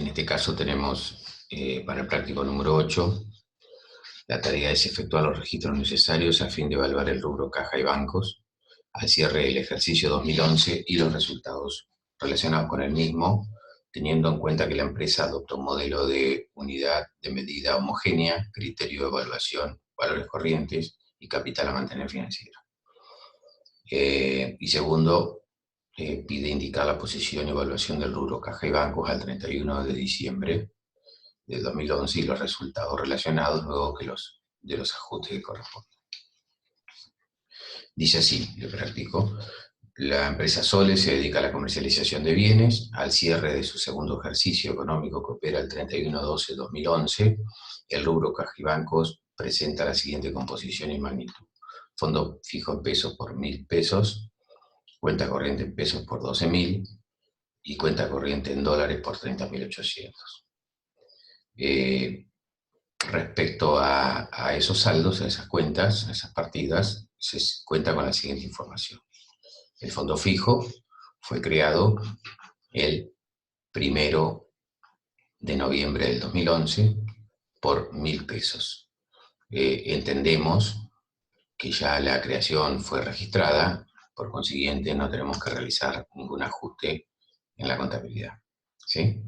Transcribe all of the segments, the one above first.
En este caso tenemos para el práctico número 8, la tarea es efectuar los registros necesarios a fin de evaluar el rubro caja y bancos al cierre del ejercicio 2011 y los resultados relacionados con el mismo, teniendo en cuenta que la empresa adoptó un modelo de unidad de medida homogénea, criterio de evaluación, valores corrientes y capital a mantener financiero. Y segundo, pide indicar la posición y evaluación del rubro caja y bancos al 31 de diciembre del 2011 y los resultados relacionados luego de los ajustes que corresponden. Dice así, le practico. La empresa Sole se dedica a la comercialización de bienes. Al cierre de su segundo ejercicio económico que opera el 31/12/2011, el rubro caja y bancos presenta la siguiente composición y magnitud. Fondo fijo en pesos por 1.000 pesos, cuenta corriente en pesos por 12.000 y cuenta corriente en dólares por 30.800. Respecto a esos saldos, a esas cuentas, a esas partidas, se cuenta con la siguiente información. El fondo fijo fue creado el 1 de noviembre del 2011 por 1.000 pesos. Entendemos que ya la creación fue registrada, por consiguiente no tenemos que realizar ningún ajuste en la contabilidad, ¿sí?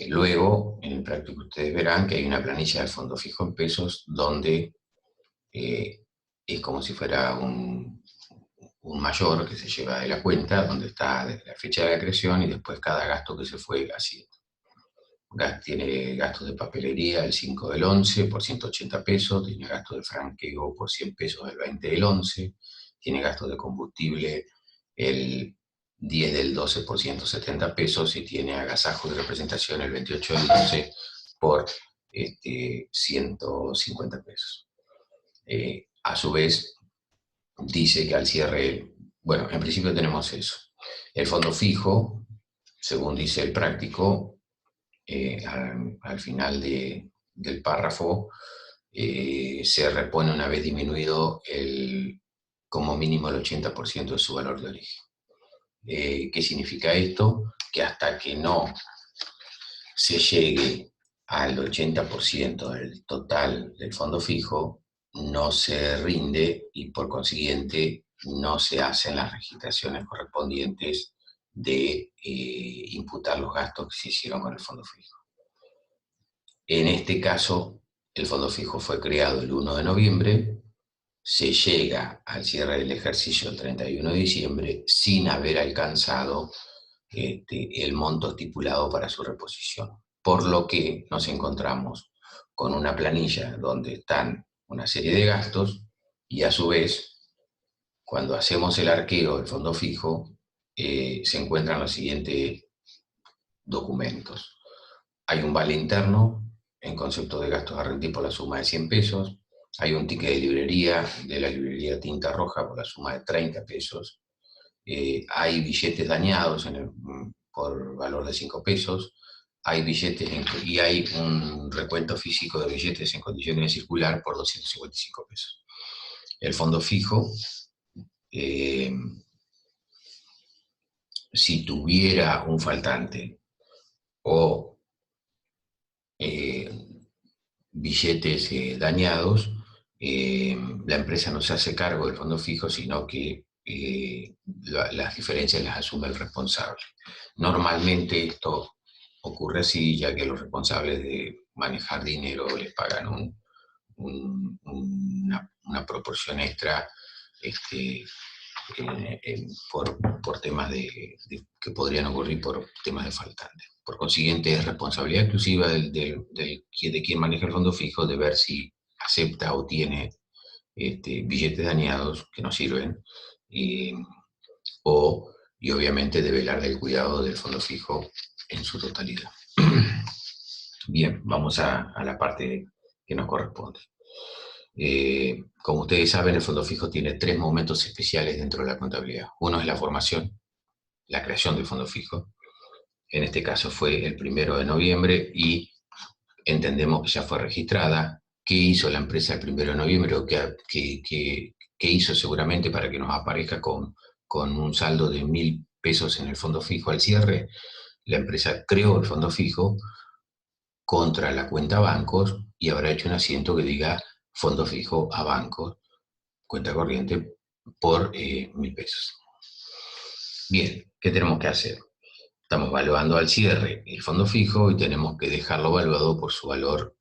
Luego, en el práctico ustedes verán que hay una planilla del fondo fijo en pesos donde es como si fuera un mayor que se lleva de la cuenta, donde está desde la fecha de la creación y después cada gasto que se fue haciendo. Tiene gastos de papelería el 5 del 11 por 180 pesos, tiene gastos de franqueo por 100 pesos el 20 del 11, tiene gastos de combustible el 10 del 12 por 170 pesos y tiene agasajo de representación el 28 del 12 por 150 pesos. A su vez, dice que al cierre, bueno, en principio tenemos eso. El fondo fijo, según dice el práctico, al final del párrafo, se repone una vez disminuido como mínimo el 80% de su valor de origen. ¿Qué significa esto? Que hasta que no se llegue al 80% del total del fondo fijo, no se rinde y por consiguiente no se hacen las registraciones correspondientes de imputar los gastos que se hicieron con el fondo fijo. En este caso, el fondo fijo fue creado el 1 de noviembre, se llega al cierre del ejercicio el 31 de diciembre sin haber alcanzado el monto estipulado para su reposición. Por lo que nos encontramos con una planilla donde están una serie de gastos y a su vez, cuando hacemos el arqueo del fondo fijo, se encuentran los siguientes documentos. Hay un vale interno en concepto de gastos a rendir por la suma de 100 pesos, hay un ticket de librería, de la librería Tinta Roja por la suma de 30 pesos, hay billetes dañados por valor de 5 pesos, hay billetes y hay un recuento físico de billetes en condiciones de circular por 255 pesos. El fondo fijo, si tuviera un faltante o billetes dañados, la empresa no se hace cargo del fondo fijo, sino que las diferencias las asume el responsable. Normalmente esto ocurre así, ya que los responsables de manejar dinero les pagan una proporción extra por temas que podrían ocurrir por temas de faltante. Por consiguiente, es responsabilidad exclusiva de quien maneja el fondo fijo de ver si acepta o tiene billetes dañados que no sirven y obviamente de velar del cuidado del fondo fijo en su totalidad. Bien, vamos a la parte que nos corresponde. Como ustedes saben, el fondo fijo tiene 3 momentos especiales dentro de la contabilidad. Uno es la formación, la creación del fondo fijo. En este caso fue el 1 de noviembre y entendemos que ya fue registrada. ¿Qué hizo la empresa el 1 de noviembre? ¿O qué hizo seguramente para que nos aparezca con un saldo de 1.000 pesos en el fondo fijo al cierre? la empresa creó el fondo fijo contra la cuenta bancos y habrá hecho un asiento que diga fondo fijo a bancos, cuenta corriente por 1.000 pesos. Bien, ¿qué tenemos que hacer? Estamos valuando al cierre el fondo fijo y tenemos que dejarlo valuado por su valor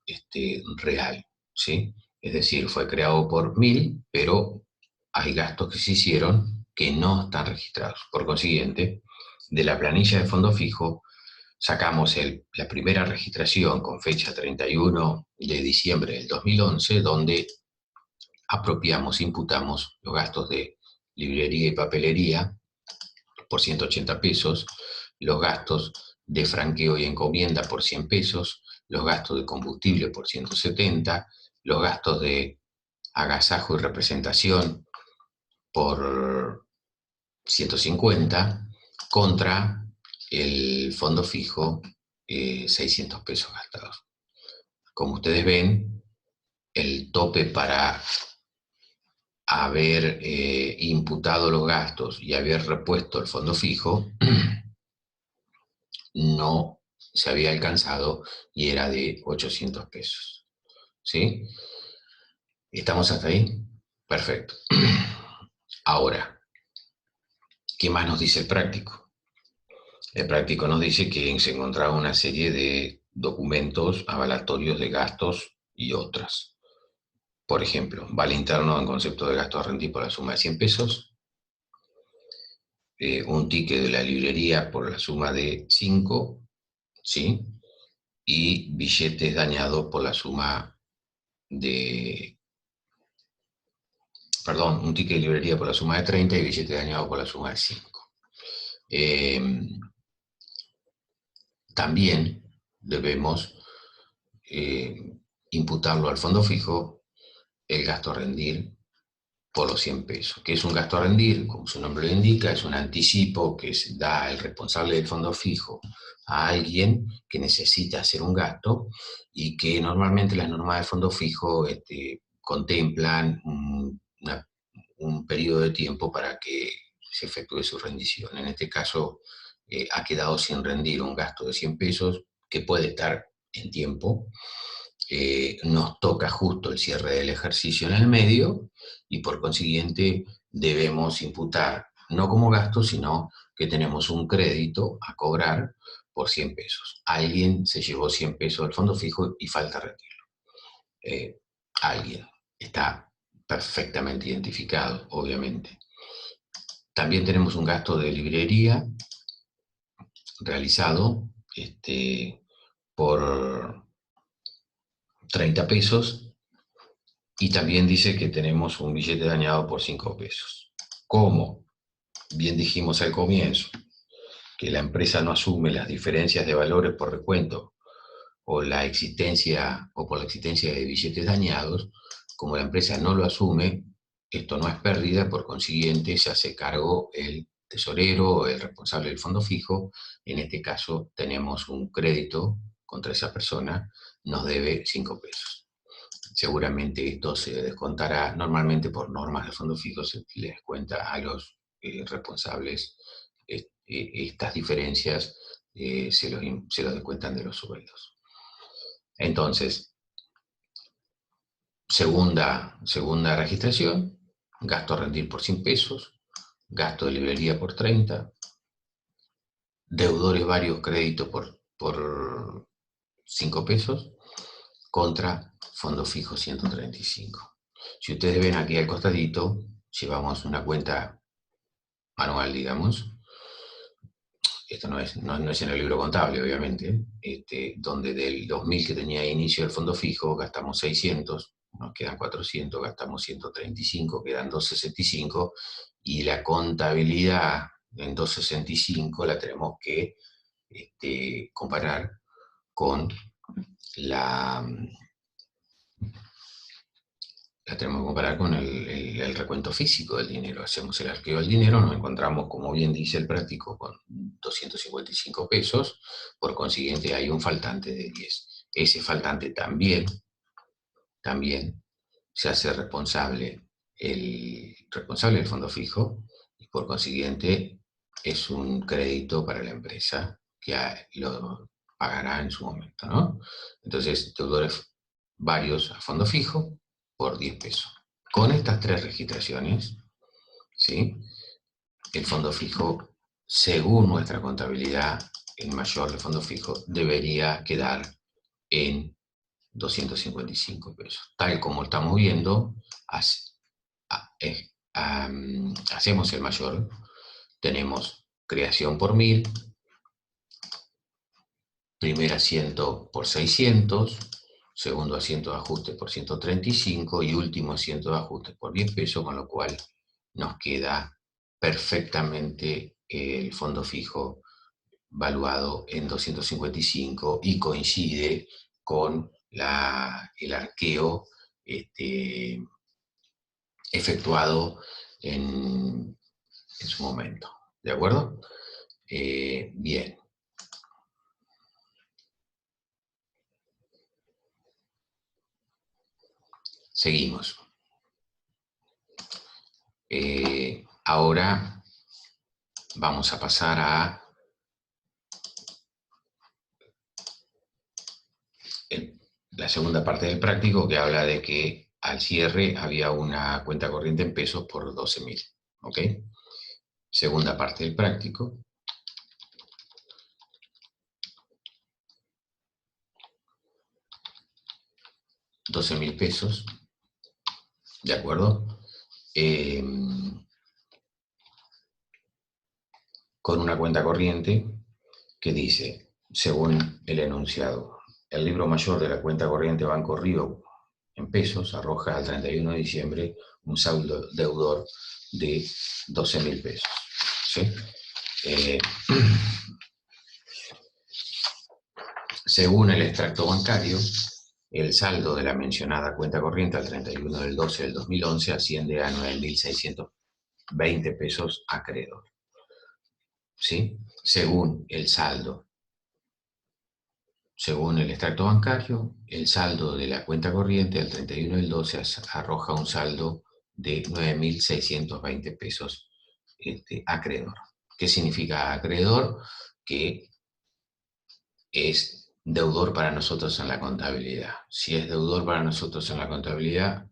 real, ¿sí? Es decir, fue creado por 1.000, pero hay gastos que se hicieron que no están registrados. Por consiguiente, de la planilla de fondo fijo sacamos la primera registración con fecha 31 de diciembre del 2011, donde apropiamos, imputamos los gastos de librería y papelería por 180 pesos, los gastos de franqueo y encomienda por 100 pesos, los gastos de combustible por 170, los gastos de agasajo y representación por 150, contra el fondo fijo, 600 pesos gastados. Como ustedes ven, el tope para haber imputado los gastos y haber repuesto el fondo fijo no se había alcanzado y era de 800 pesos. ¿Sí? ¿Estamos hasta ahí? Perfecto. Ahora, ¿qué más nos dice el práctico? El práctico nos dice que se encontraba una serie de documentos avalatorios de gastos y otras. Por ejemplo, vale interno en concepto de gasto a rendir por la suma de 100 pesos, un ticket de la librería por la suma de 5, ¿sí? Y billetes dañados por la suma de... Perdón, un ticket de librería por la suma de 30 y billete dañado por la suma de 5. También debemos imputarlo al fondo fijo el gasto a rendir por los 100 pesos. ¿Qué es un gasto a rendir? Como su nombre lo indica, es un anticipo que da el responsable del fondo fijo a alguien que necesita hacer un gasto y que normalmente las normas del fondo fijo contemplan un periodo de tiempo para que se efectúe su rendición. En este caso, ha quedado sin rendir un gasto de 100 pesos que puede estar en tiempo. Nos toca justo el cierre del ejercicio en el medio y por consiguiente debemos imputar, no como gasto, sino que tenemos un crédito a cobrar por 100 pesos. Alguien se llevó 100 pesos del fondo fijo y falta rendirlo. Alguien está perfectamente identificado, obviamente. También tenemos un gasto de librería realizado por 30 pesos y también dice que tenemos un billete dañado por 5 pesos. Como bien dijimos al comienzo, que la empresa no asume las diferencias de valores por recuento o la existencia o por la existencia de billetes dañados, como la empresa no lo asume, esto no es pérdida, por consiguiente se hace cargo el tesorero o el responsable del fondo fijo. En este caso tenemos un crédito contra esa persona, nos debe 5 pesos. Seguramente esto se descontará, normalmente por normas de fondo fijo se les descuenta a los responsables estas diferencias, se los descuentan de los sueldos. Entonces, segunda registración, gasto a rendir por 100 pesos, gasto de librería por 30, deudores varios créditos por 5 pesos, contra fondo fijo 135. Si ustedes ven aquí al costadito, llevamos una cuenta manual, digamos. Esto no es en el libro contable, obviamente, donde del 2.000 que tenía inicio el fondo fijo, gastamos 600, nos quedan 400, gastamos 135, quedan 265, y la contabilidad en 265 la tenemos que comparar con la tenemos que comparar con el recuento físico del dinero. Hacemos el arqueo del dinero, nos encontramos, como bien dice el práctico, con 255 pesos, por consiguiente hay un faltante de 10. Ese faltante también se hace responsable el responsable del fondo fijo, y por consiguiente es un crédito para la empresa lo pagará en su momento, ¿no? Entonces, deudores varios a fondo fijo por 10 pesos. Con estas 3 registraciones, ¿sí? El fondo fijo, según nuestra contabilidad, el mayor de fondo fijo debería quedar en 255 pesos. Tal como estamos viendo, hacemos el mayor, tenemos creación por 1000, primer asiento por 600, segundo asiento de ajuste por 135 y último asiento de ajuste por 10 pesos, con lo cual nos queda perfectamente el fondo fijo valuado en 255 y coincide con el arqueo efectuado en su momento. ¿De acuerdo? Bien. Seguimos. Ahora vamos a pasar a la segunda parte del práctico, que habla de que al cierre había una cuenta corriente en pesos por 12.000. ¿Ok? Segunda parte del práctico. $12.000, ¿de acuerdo? Con una cuenta corriente que dice, según el enunciado, el libro mayor de la cuenta corriente Banco Río en pesos arroja al 31 de diciembre un saldo deudor de 12.000 pesos. ¿Sí? Según el extracto bancario, el saldo de la mencionada cuenta corriente al 31 del 12 del 2011 asciende a 9.620 pesos acreedor. ¿Sí? Según el saldo, según el extracto bancario, el saldo de la cuenta corriente al 31 del 12 arroja un saldo de 9.620 pesos acreedor. ¿Qué significa acreedor? Que es deudor para nosotros en la contabilidad. Si es deudor para nosotros en la contabilidad,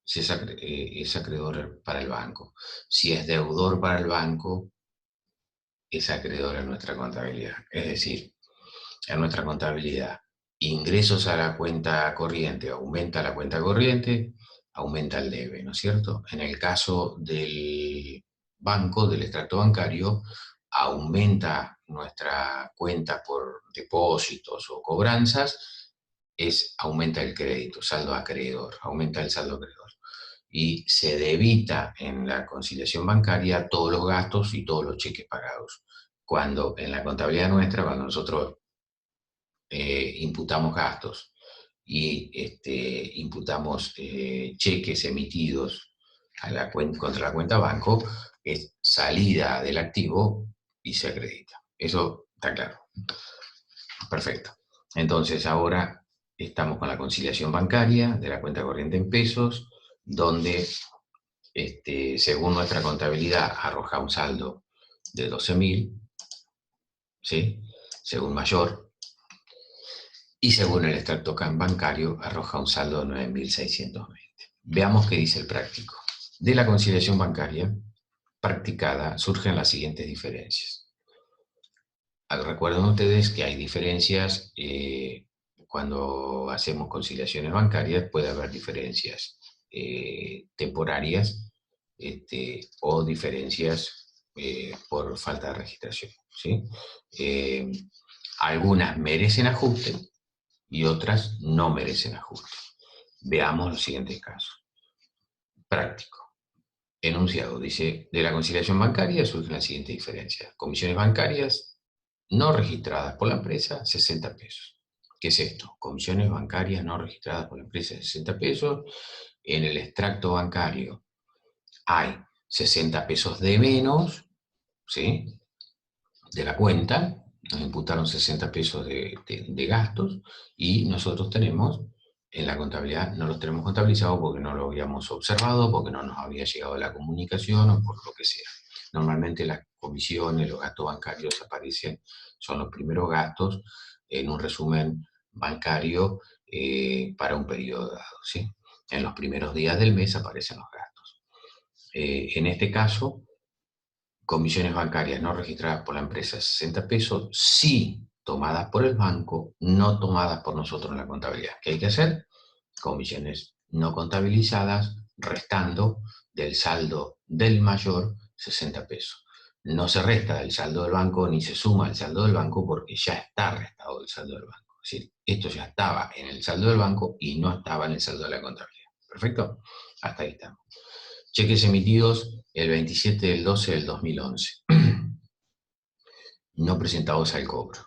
es acreedor para el banco. Si es deudor para el banco, es acreedor en nuestra contabilidad. Es decir, en nuestra contabilidad, ingresos a la cuenta corriente, aumenta la cuenta corriente, aumenta el debe, ¿no es cierto? En el caso del banco, del extracto bancario, aumenta nuestra cuenta por depósitos o cobranzas, aumenta el crédito, saldo acreedor, aumenta el saldo acreedor. Y se debita en la conciliación bancaria todos los gastos y todos los cheques pagados. Cuando en la contabilidad nuestra, cuando nosotros imputamos gastos y imputamos cheques emitidos a contra la cuenta banco, es salida del activo y se acredita. Eso está claro. Perfecto. Entonces ahora estamos con la conciliación bancaria de la cuenta corriente en pesos, donde según nuestra contabilidad arroja un saldo de 12.000, ¿sí? Según mayor, y según el extracto bancario arroja un saldo de 9.620. Veamos qué dice el práctico. De la conciliación bancaria practicada surgen las siguientes diferencias. Recuerden ustedes que hay diferencias cuando hacemos conciliaciones bancarias, puede haber diferencias temporarias o diferencias por falta de registración, ¿sí? Algunas merecen ajuste y otras no merecen ajuste. Veamos los siguientes casos. Práctico. Enunciado. Dice, de la conciliación bancaria surgen las siguientes diferencias. Comisiones bancarias no registradas por la empresa, 60 pesos. ¿Qué es esto? Comisiones bancarias no registradas por la empresa, 60 pesos. En el extracto bancario hay 60 pesos de menos, ¿sí? De la cuenta, nos imputaron 60 pesos de gastos y nosotros tenemos, en la contabilidad, no los tenemos contabilizados porque no lo habíamos observado, porque no nos había llegado la comunicación o por lo que sea. Normalmente las comisiones, los gastos bancarios aparecen, son los primeros gastos en un resumen bancario para un periodo dado, ¿sí? En los primeros días del mes aparecen los gastos. En este caso, comisiones bancarias no registradas por la empresa, 60 pesos, sí tomadas por el banco, no tomadas por nosotros en la contabilidad. ¿Qué hay que hacer? Comisiones no contabilizadas, restando del saldo del mayor 60 pesos. No se resta del saldo del banco ni se suma al saldo del banco porque ya está restado del saldo del banco. Es decir, esto ya estaba en el saldo del banco y no estaba en el saldo de la contabilidad. ¿Perfecto? Hasta ahí estamos. Cheques emitidos el 27 del 12 del 2011. No presentados al cobro.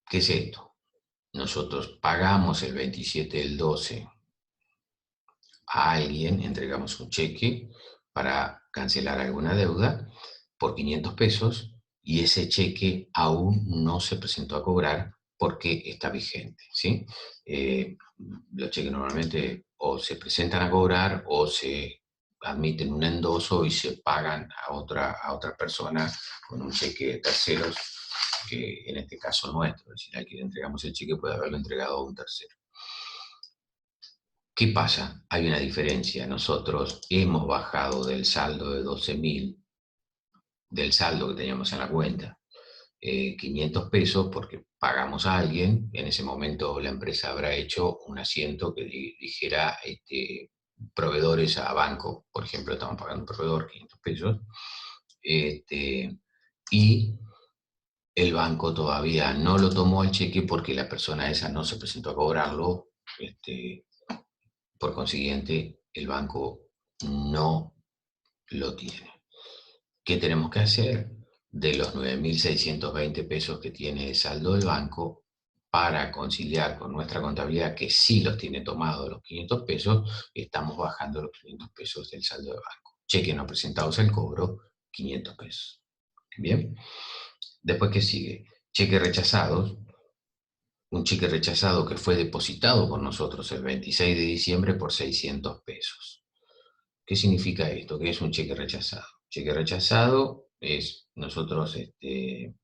¿Qué es esto? Nosotros pagamos el 27 del 12 a alguien, entregamos un cheque para cancelar alguna deuda por 500 pesos y ese cheque aún no se presentó a cobrar porque está vigente, ¿sí? Los cheques normalmente o se presentan a cobrar o se admiten un endoso y se pagan a otra persona con un cheque de terceros, que en este caso nuestro, es decir, al que le entregamos el cheque puede haberlo entregado a un tercero. ¿Qué pasa? Hay una diferencia. Nosotros hemos bajado del saldo de 12.000, del saldo que teníamos en la cuenta, 500 pesos porque pagamos a alguien. En ese momento la empresa habrá hecho un asiento que dijera proveedores a banco. Por ejemplo, estamos pagando un proveedor 500 pesos. Y el banco todavía no lo tomó el cheque porque la persona esa no se presentó a cobrarlo. Por consiguiente, el banco no lo tiene. ¿Qué tenemos que hacer? De los 9.620 pesos que tiene de saldo del banco, para conciliar con nuestra contabilidad, que sí los tiene tomados los 500 pesos, estamos bajando los 500 pesos del saldo del banco. Cheques no presentados al cobro, 500 pesos. Bien. Después, ¿qué sigue? Cheques rechazados. Un cheque rechazado que fue depositado por nosotros el 26 de diciembre por 600 pesos. ¿Qué significa esto? ¿Qué es un cheque rechazado? Cheque rechazado es nosotros, en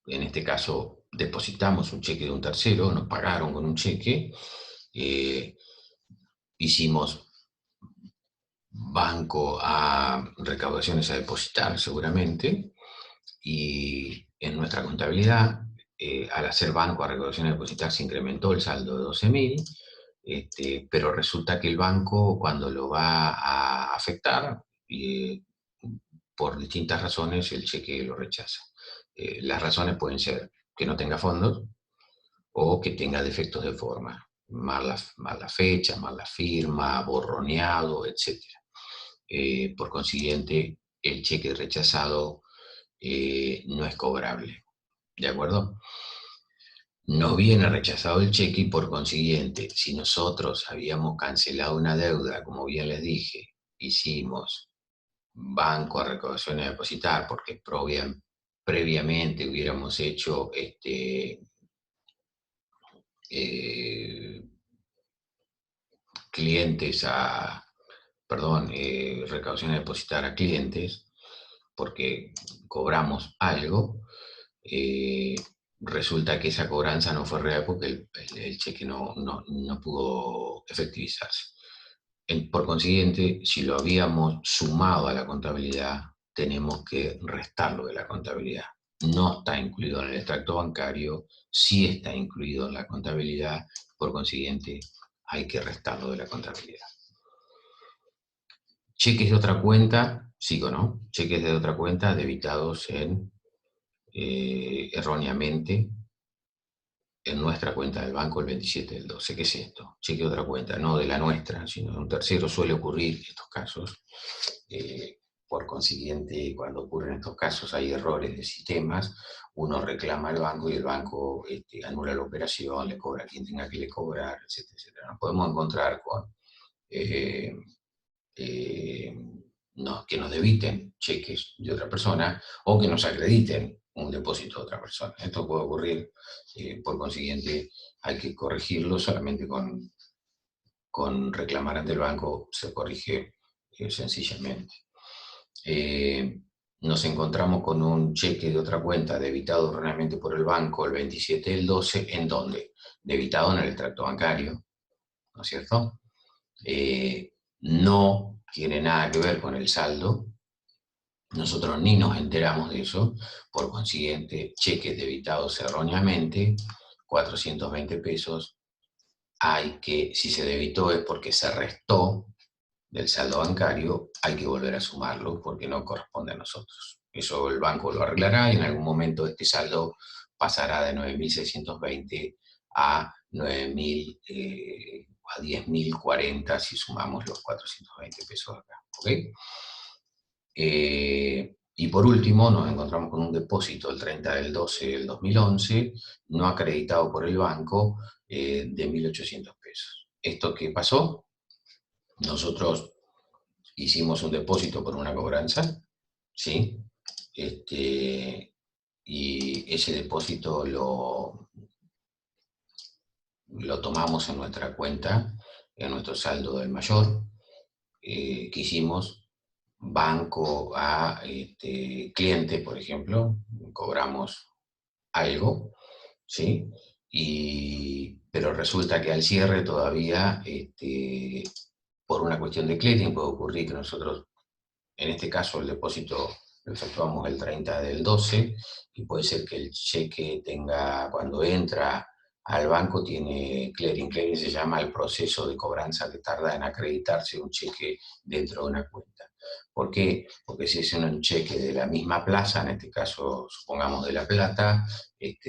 este caso, depositamos un cheque de un tercero, nos pagaron con un cheque, hicimos banco a recaudaciones a depositar seguramente, y en nuestra contabilidad, al hacer banco a recaudaciones a depositar se incrementó el saldo de 12.000, pero resulta que el banco, cuando lo va a afectar, por distintas razones, el cheque lo rechaza. Las razones pueden ser que no tenga fondos o que tenga defectos de forma, mal la fecha, mal la firma, borroneado, etc. Por consiguiente, el cheque rechazado no es cobrable. ¿De acuerdo? Nos viene rechazado el cheque y por consiguiente, si nosotros habíamos cancelado una deuda, como bien les dije, hicimos banco a recaudaciones a depositar porque previamente hubiéramos hecho recaudaciones a depositar a clientes porque cobramos algo. Resulta que esa cobranza no fue real porque el cheque no pudo efectivizarse. Por consiguiente, si lo habíamos sumado a la contabilidad, tenemos que restarlo de la contabilidad. No está incluido en el extracto bancario, sí está incluido en la contabilidad, por consiguiente, hay que restarlo de la contabilidad. Cheques de otra cuenta, sí o no, cheques de otra cuenta debitados erróneamente en nuestra cuenta del banco el 27 del 12. ¿Qué es esto? Cheque de otra cuenta, no de la nuestra, sino de un tercero. Suele ocurrir estos casos. Por consiguiente, cuando ocurren estos casos hay errores de sistemas, uno reclama al banco y el banco anula la operación, le cobra a quien tenga que le cobrar, etcétera, etcétera. Nos podemos encontrar con que nos debiten cheques de otra persona o que nos acrediten un depósito de otra persona. Esto puede ocurrir, por consiguiente hay que corregirlo. Solamente con reclamar ante el banco se corrige sencillamente. nos encontramos con un cheque de otra cuenta debitado erróneamente por el banco el 27/12, ¿en dónde? Debitado en el extracto bancario, ¿no es cierto? No tiene nada que ver con el saldo, nosotros ni nos enteramos de eso, por consiguiente, cheques debitados erróneamente, 420 pesos, si se debitó es porque se restó del saldo bancario, hay que volver a sumarlo porque no corresponde a nosotros. Eso el banco lo arreglará y en algún momento este saldo pasará de 9.620 a 9.000, a 10.040 si sumamos los 420 pesos acá. ¿Ok? Y por último, nos encontramos con un depósito el 30/12 del 2011, no acreditado por el banco, de 1.800 pesos. ¿Esto qué pasó? Nosotros hicimos un depósito por una cobranza, ¿sí? Y ese depósito lo tomamos en nuestra cuenta, en nuestro saldo del mayor, que hicimos banco a cliente, por ejemplo, cobramos algo, ¿sí? Pero resulta que al cierre todavía, por una cuestión de clearing, puede ocurrir que nosotros, en este caso, el depósito lo efectuamos el 30/12 y puede ser que el cheque tenga, cuando entra al banco, tiene clearing. Clearing se llama el proceso de cobranza que tarda en acreditarse un cheque dentro de una cuenta. ¿Por qué? Porque si es un cheque de la misma plaza, en este caso, supongamos de La Plata,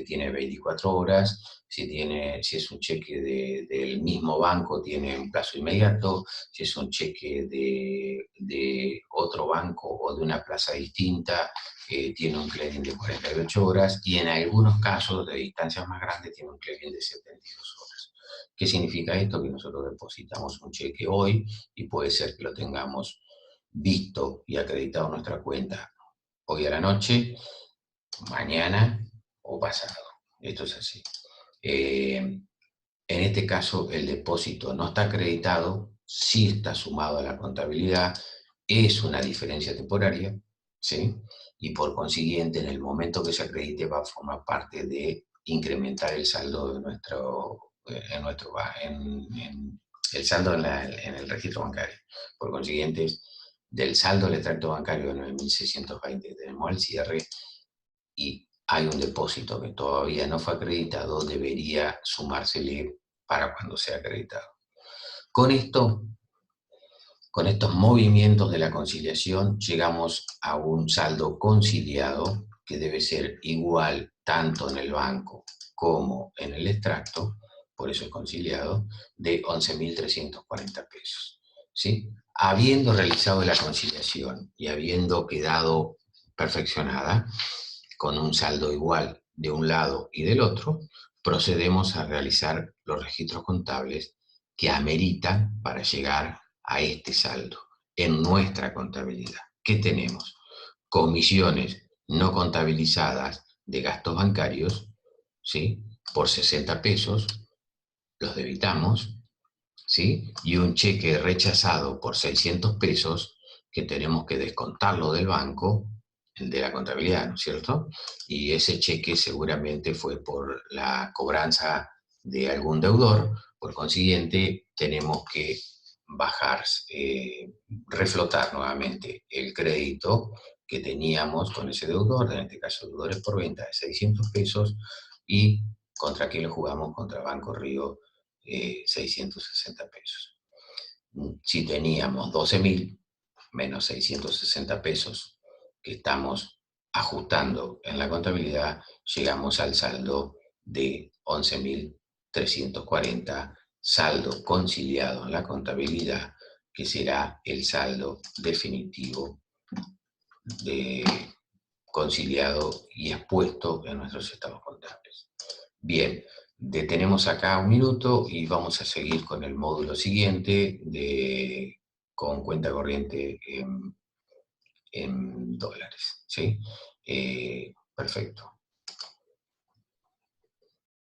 tiene 24 horas. Si es un cheque del mismo banco, tiene un plazo inmediato. Si es un cheque de otro banco o de una plaza distinta, tiene un clearing de 48 horas y en algunos casos de distancias más grandes tiene un clearing de 72 horas. ¿Qué significa esto? Que nosotros depositamos un cheque hoy y puede ser que lo tengamos visto y acreditado en nuestra cuenta hoy a la noche, mañana o pasado. Esto es así. En este caso, el depósito no está acreditado, sí está sumado a la contabilidad, es una diferencia temporaria, ¿sí? Y por consiguiente, en el momento que se acredite, va a formar parte de incrementar el saldo de el saldo en el registro bancario. Por consiguiente, del saldo del extracto bancario de 9.620 que tenemos al cierre, y hay un depósito que todavía no fue acreditado, debería sumársele para cuando sea acreditado. Con esto, con estos movimientos de la conciliación, llegamos a un saldo conciliado que debe ser igual tanto en el banco como en el extracto, por eso es conciliado, de 11.340 pesos. ¿Sí? Habiendo realizado la conciliación y habiendo quedado perfeccionada, con un saldo igual de un lado y del otro, procedemos a realizar los registros contables que ameritan para llegar a este saldo en nuestra contabilidad. ¿Qué tenemos? Comisiones no contabilizadas de gastos bancarios, ¿sí? Por 60 pesos, los debitamos, ¿sí? Y un cheque rechazado por 600 pesos que tenemos que descontarlo del banco, de la contabilidad, ¿no es cierto? Y ese cheque seguramente fue por la cobranza de algún deudor, por consiguiente tenemos que bajar, reflotar nuevamente el crédito que teníamos con ese deudor, en este caso deudores por venta de 600 pesos, y contra qué lo jugamos, contra Banco Río, 660 pesos. Si teníamos 12.000 menos 660 pesos que estamos ajustando en la contabilidad, llegamos al saldo de 11.340, saldo conciliado en la contabilidad, que será el saldo definitivo conciliado y expuesto en nuestros estados contables. Bien, detenemos acá un minuto y vamos a seguir con el módulo siguiente con cuenta corriente en dólares. ¿Sí? Perfecto.